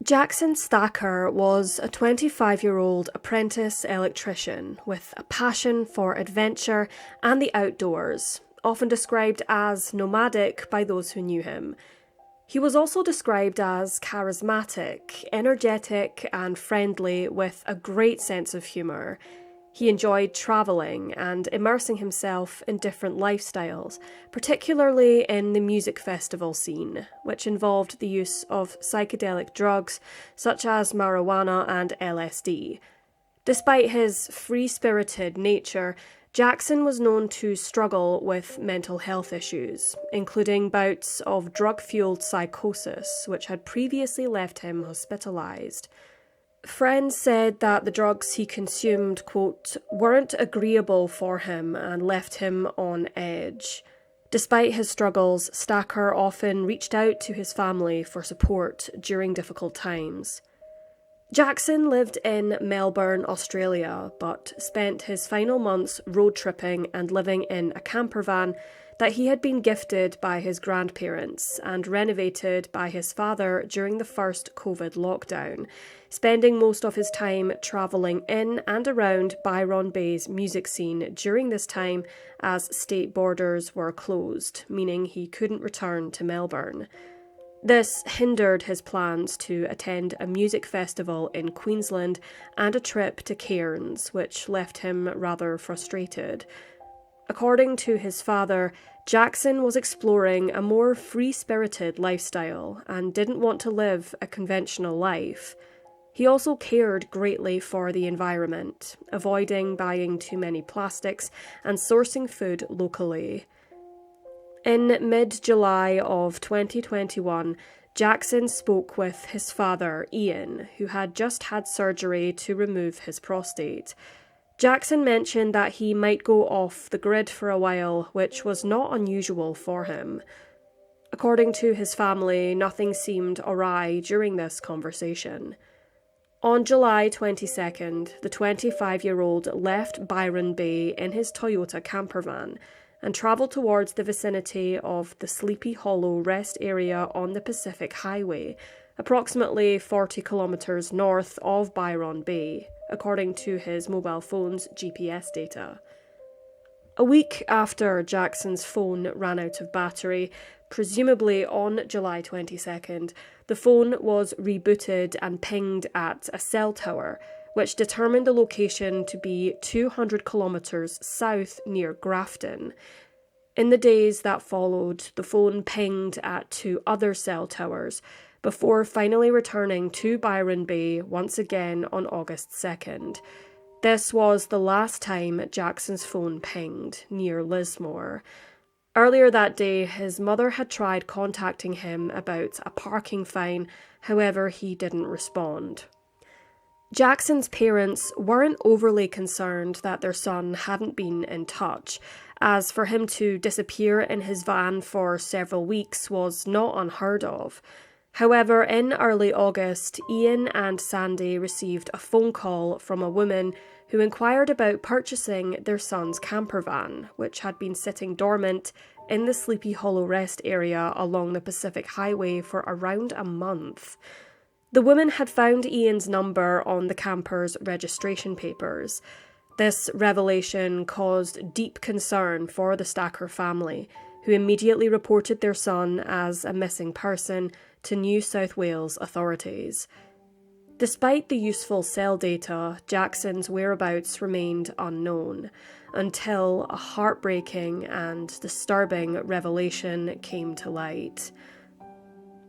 Jackson Stacker was a 25-year-old apprentice electrician with a passion for adventure and the outdoors, often described as nomadic by those who knew him. He was also described as charismatic, energetic and friendly with a great sense of humour. He enjoyed travelling and immersing himself in different lifestyles, particularly in the music festival scene, which involved the use of psychedelic drugs such as marijuana and LSD. Despite his free-spirited nature, Jackson was known to struggle with mental health issues, including bouts of drug-fueled psychosis, which had previously left him hospitalised. Friends said that the drugs he consumed, quote, weren't agreeable for him and left him on edge. Despite his struggles, Stacker often reached out to his family for support during difficult times. Jackson lived in Melbourne, Australia, but spent his final months road tripping and living in a camper van that he had been gifted by his grandparents and renovated by his father during the first COVID lockdown, spending most of his time travelling in and around Byron Bay's music scene during this time as state borders were closed, meaning he couldn't return to Melbourne. This hindered his plans to attend a music festival in Queensland and a trip to Cairns, which left him rather frustrated. According to his father, Jackson was exploring a more free-spirited lifestyle and didn't want to live a conventional life. He also cared greatly for the environment, avoiding buying too many plastics and sourcing food locally. In mid-July of 2021, Jackson spoke with his father, Ian, who had just had surgery to remove his prostate. Jackson mentioned that he might go off the grid for a while, which was not unusual for him. According to his family, nothing seemed awry during this conversation. On July 22nd, the 25-year-old left Byron Bay in his Toyota camper van and travelled towards the vicinity of the Sleepy Hollow rest area on the Pacific Highway, approximately 40 kilometres north of Byron Bay, according to his mobile phone's GPS data. A week after Jackson's phone ran out of battery, presumably on July 22nd, the phone was rebooted and pinged at a cell tower, which determined the location to be 200 kilometres south near Grafton. In the days that followed, the phone pinged at 2 other cell towers, before finally returning to Byron Bay once again on August 2nd. This was the last time Jackson's phone pinged, near Lismore. Earlier that day, his mother had tried contacting him about a parking fine, however he didn't respond. Jackson's parents weren't overly concerned that their son hadn't been in touch, as for him to disappear in his van for several weeks was not unheard of. However, in early August, Ian and Sandy received a phone call from a woman who inquired about purchasing their son's camper van, which had been sitting dormant in the Sleepy Hollow rest area along the Pacific Highway for around a month. The woman had found Ian's number on the camper's registration papers. This revelation caused deep concern for the Stacker family, who immediately reported their son as a missing person to New South Wales authorities. Despite the useful cell data, Jackson's whereabouts remained unknown, until a heartbreaking and disturbing revelation came to light.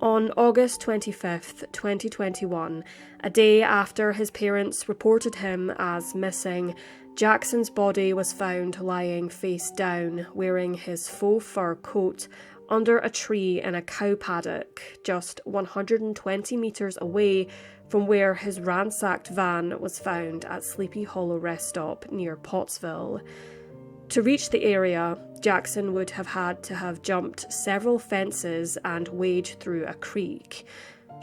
On August 25th, 2021, a day after his parents reported him as missing, Jackson's body was found lying face down, wearing his faux fur coat under a tree in a cow paddock, just 120 metres away from where his ransacked van was found at Sleepy Hollow rest stop near Pottsville. To reach the area, Jackson would have had to have jumped several fences and waded through a creek.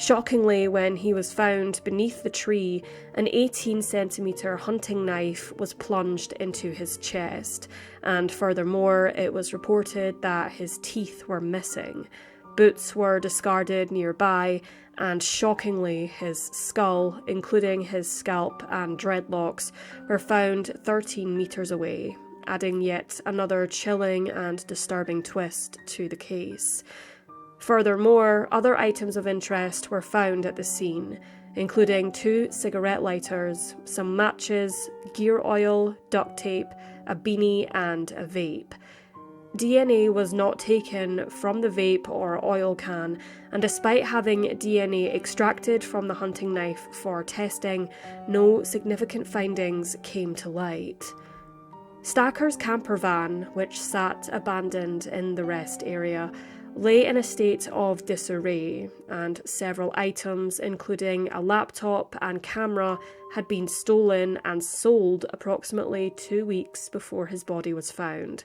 Shockingly, when he was found beneath the tree, an 18-centimetre hunting knife was plunged into his chest, and furthermore, it was reported that his teeth were missing. Boots were discarded nearby, and shockingly, his skull, including his scalp and dreadlocks, were found 13 metres away, adding yet another chilling and disturbing twist to the case. Furthermore, other items of interest were found at the scene, including 2 cigarette lighters, some matches, gear oil, duct tape, a beanie, and a vape. DNA was not taken from the vape or oil can, and despite having DNA extracted from the hunting knife for testing, no significant findings came to light. Stacker's camper van, which sat abandoned in the rest area, lay in a state of disarray, and several items, including a laptop and camera, had been stolen and sold approximately 2 weeks before his body was found.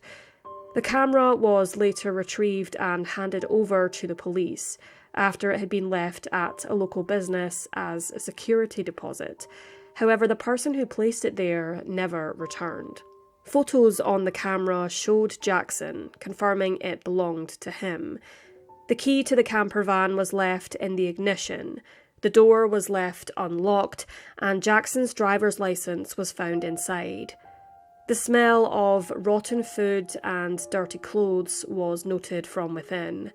The camera was later retrieved and handed over to the police after it had been left at a local business as a security deposit. However, the person who placed it there never returned. Photos on the camera showed Jackson, confirming it belonged to him. The key to the camper van was left in the ignition. The door was left unlocked, and Jackson's driver's license was found inside. The smell of rotten food and dirty clothes was noted from within.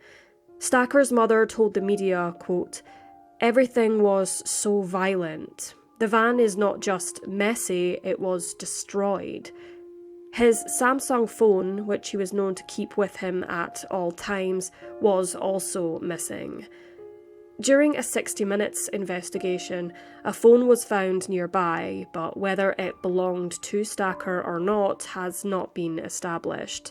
Stacker's mother told the media, quote, "Everything was so violent. The van is not just messy, it was destroyed." His Samsung phone, which he was known to keep with him at all times, was also missing. During a 60 Minutes investigation, a phone was found nearby, but whether it belonged to Stacker or not has not been established.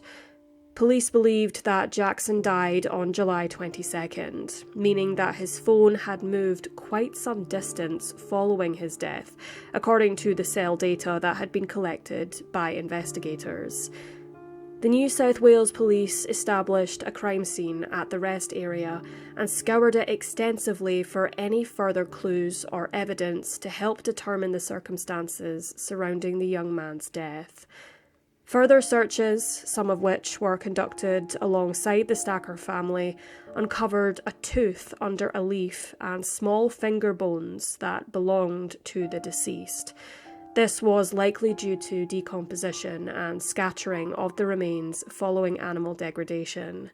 Police believed that Jackson died on July 22nd, meaning that his phone had moved quite some distance following his death, according to the cell data that had been collected by investigators. The New South Wales Police established a crime scene at the rest area and scoured it extensively for any further clues or evidence to help determine the circumstances surrounding the young man's death. Further searches, some of which were conducted alongside the Stacker family, uncovered a tooth under a leaf and small finger bones that belonged to the deceased. This was likely due to decomposition and scattering of the remains following animal degradation.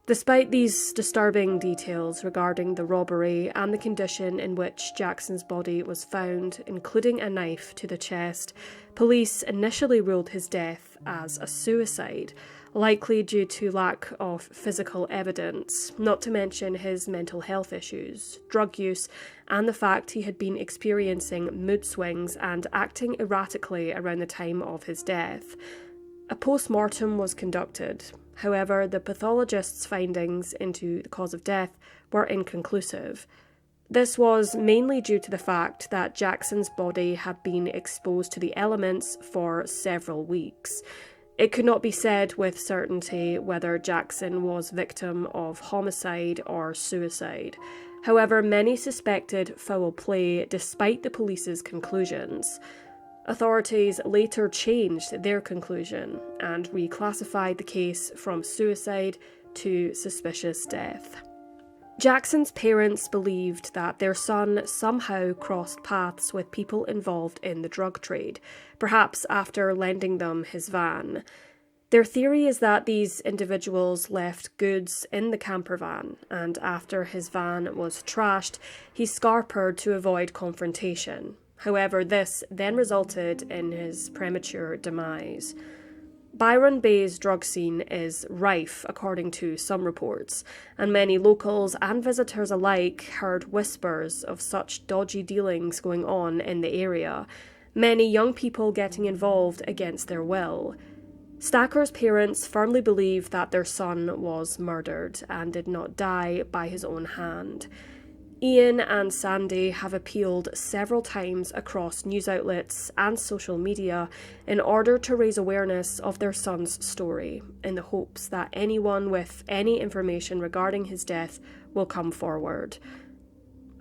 Despite these disturbing details regarding the robbery and the condition in which Jackson's body was found, including a knife to the chest, police initially ruled his death as a suicide, likely due to lack of physical evidence, not to mention his mental health issues, drug use, and the fact he had been experiencing mood swings and acting erratically around the time of his death. A post-mortem was conducted. However, the pathologist's findings into the cause of death were inconclusive. This was mainly due to the fact that Jackson's body had been exposed to the elements for several weeks. It could not be said with certainty whether Jackson was victim of homicide or suicide. However, many suspected foul play despite the police's conclusions. Authorities later changed their conclusion and reclassified the case from suicide to suspicious death. Jackson's parents believed that their son somehow crossed paths with people involved in the drug trade, perhaps after lending them his van. Their theory is that these individuals left goods in the camper van, and after his van was trashed, he scarpered to avoid confrontation. However, this then resulted in his premature demise. Byron Bay's drug scene is rife, according to some reports, and many locals and visitors alike heard whispers of such dodgy dealings going on in the area, many young people getting involved against their will. Stacker's parents firmly believe that their son was murdered and did not die by his own hand. Ian and Sandy have appealed several times across news outlets and social media in order to raise awareness of their son's story, in the hopes that anyone with any information regarding his death will come forward.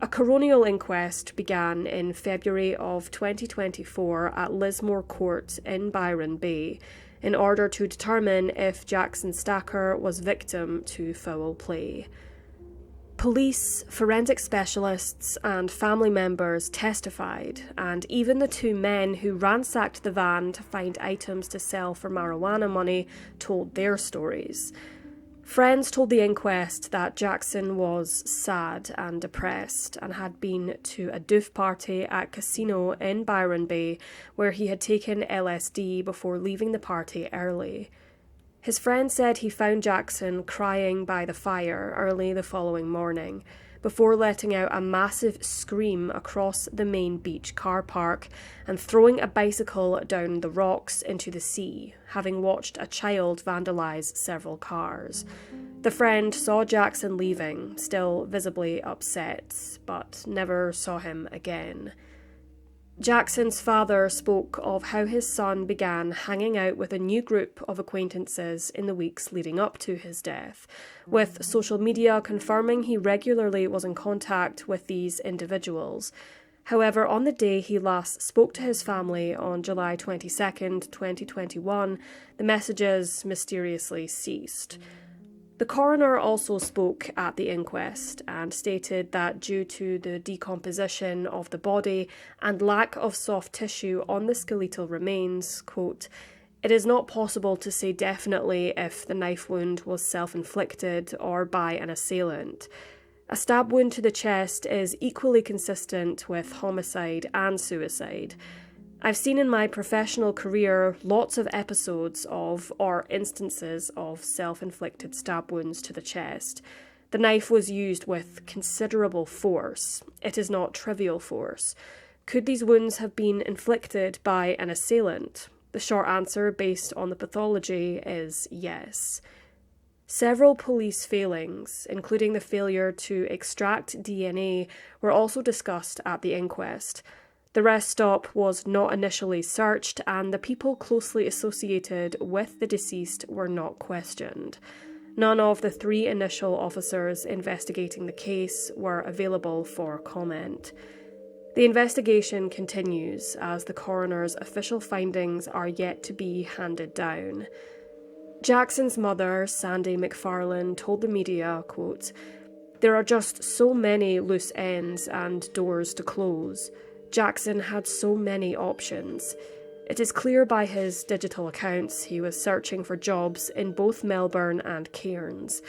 A Coronial inquest began in February of 2024 at Lismore Court in Byron Bay. in order to determine if Jackson Stacker was victim to foul play. Police, forensic specialists, and family members testified, and even the two men who ransacked the van to find items to sell for marijuana money told their stories. Friends told the inquest that Jackson was sad and depressed and had been to a doof party at casino in Byron Bay where he had taken LSD before leaving the party early. His friend said he found Jackson crying by the fire early the following morning, before letting out a massive scream across the main beach car park and throwing a bicycle down the rocks into the sea, having watched a child vandalise several cars. The friend saw Jackson leaving, still visibly upset, but never saw him again. Jackson's father spoke of how his son began hanging out with a new group of acquaintances in the weeks leading up to his death, with social media confirming he regularly was in contact with these individuals. However, on the day he last spoke to his family on July 22nd, 2021, the messages mysteriously ceased. The coroner also spoke at the inquest and stated that due to the decomposition of the body and lack of soft tissue on the skeletal remains, quote, "It is not possible to say definitely if the knife wound was self-inflicted or by an assailant. A stab wound to the chest is equally consistent with homicide and suicide. I've seen in my professional career lots of episodes of, or instances of, self-inflicted stab wounds to the chest. The knife was used with considerable force. It is not trivial force. Could these wounds have been inflicted by an assailant? The short answer, based on the pathology, is yes. Several police failings, including the failure to extract DNA, were also discussed at the inquest. The rest stop was not initially searched, and the people closely associated with the deceased were not questioned. None of the three initial officers investigating the case were available for comment. The investigation continues as the coroner's official findings are yet to be handed down. Jackson's mother, Sandy McFarlane, told the media, quote, "There are just so many loose ends and doors to close. Jackson had so many options. It is clear by his digital accounts he was searching for jobs in both Melbourne and Cairns.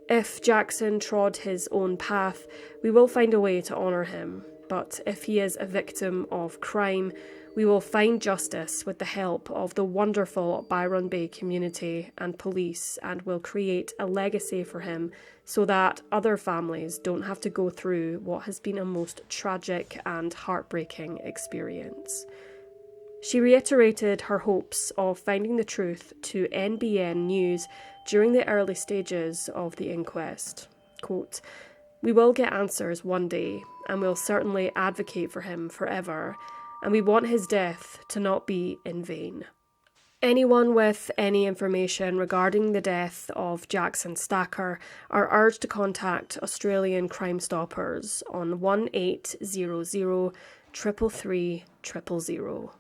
If Jackson trod his own path, we will find a way to honour him. But if he is a victim of crime, we will find justice with the help of the wonderful Byron Bay community and police, and will create a legacy for him so that other families don't have to go through what has been a most tragic and heartbreaking experience." She reiterated her hopes of finding the truth to NBN News during the early stages of the inquest. Quote, "We will get answers one day, and we'll certainly advocate for him forever, and we want his death to not be in vain." Anyone with any information regarding the death of Jackson Stacker are urged to contact Australian Crimestoppers on 1800 333 000.